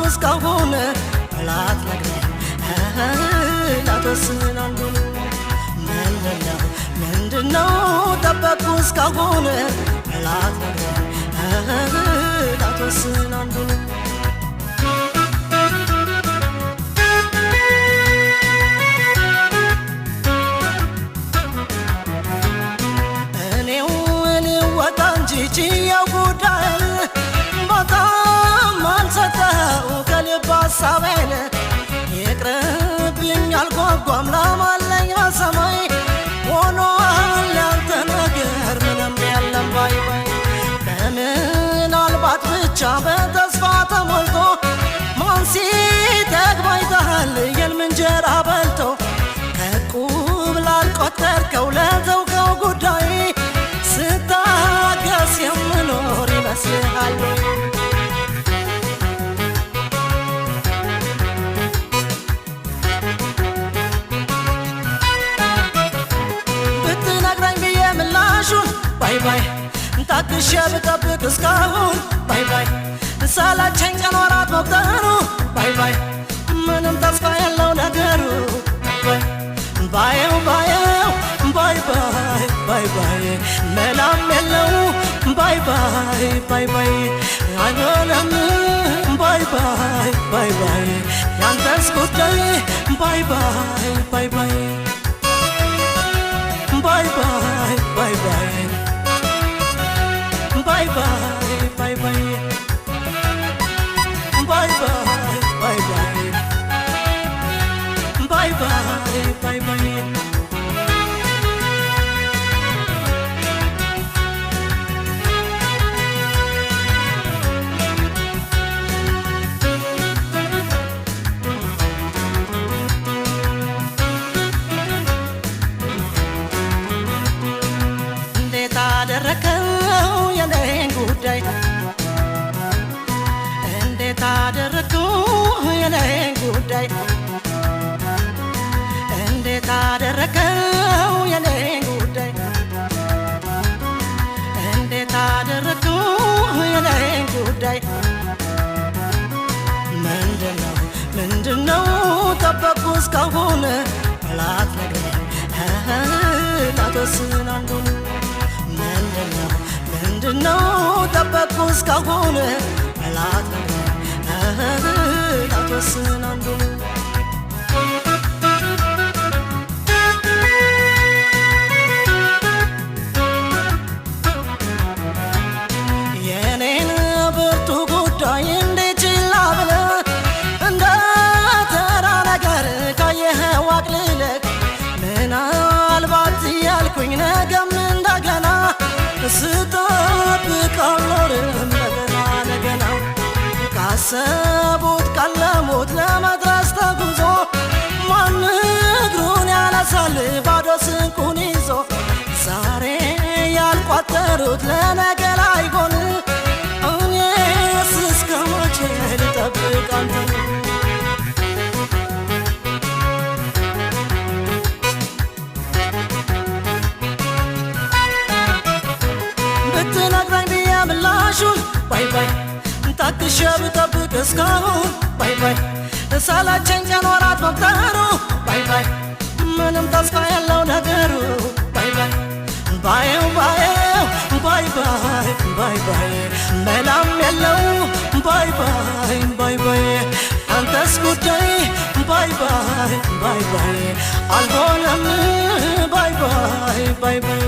እስካሁን ላትነግረኝ ላትወስን አንዱን ምንድነው ጠበቅኩ እስካሁን ላትነግረኝ ላትወስን አንዱን ችየው ጉዳይ በጣም አልሰጠው ከልብ ሀሳቤን ይቅርብኝ አልጓጓም ላማለኝ በሰማይ ሆኗል ያንተ ነገር ምንም የለም ባይ ባይ ከምናልባት ብቻ በተስፋ ተሞልቶ ማን ሲጠግባይታል የልም እንጀራ በልቶ ከቁብ ላልቆጠርከው ለተውከው ጉዳይ ስታገስ የምኖር ይመስልሃል ብትነግረኝ ብዬ ምላሹን ባይ ባይ ታግሼ ብጠብቅ እስካሁን ባይ ባይ ሳላቸኝ ቀን ወራት መቁጠሩ ባይ ባይ ምንም ተስፋ የለው ነገሩ ባየው ባየው ባይ ባይ ባይ ባይ መላም የለው ባይ ባይ ባይ ባይ አይሆንም ባይ ባይ ባይ ባይ ያንተስ ጉዳይ ባይ ባይ ባይ ባይ ባይ ባይ ባይ ባይ ባይ ባይ ባይ ባይ ባይ ባይ ባይ ባይ ባይ ባይ እንዴት አደረከው የኔን ጉዳይ እንዴት አደረከው የኔን ጉዳይ እንዴት አደረከው የኔን ጉዳይ እንዴት አደረከው የኔን ጉዳይ ምንድነው ጠበቅኩ እስካሁን ላትነግረኝ ላትወስን አንዱን ምንድነው ጠበቅኩ እስካሁን ላትነግረኝ ላትወስን አንዱን ያልኩኝ ነገም እንደገና ስጠብቅ አልኖርም ነገና ነገና ካሰቡት ካለሙት ለመድረስ ተጉዞ ማን እግሩን ያነሳል ባዶ ስንቁን ይዞ ዛሬ ያልቋጠሩት ለነገ ላይሆን እኔስ እስከ መቼ ልጠብቅ አንተን ብትነግረኝ ብዬ ምላሹን ባይ ባይ ታግሼ ብጠብቅ እስካሁን ባይ ባይ ሳላቸኝ ቀን ወራት መቁጠሩ ባይ ባይ ምንም ተስፋ የለው ነገሩ ባይ ባይ ባየው ባየው ባይ ባይ ባይ ባይ መላም የለው ባይ ባይ ባይ ባይ አንተስ ጉዳይ ባይ ባይ ባይ ባይ አልሆነም ባይ ባይ ባይ ባይ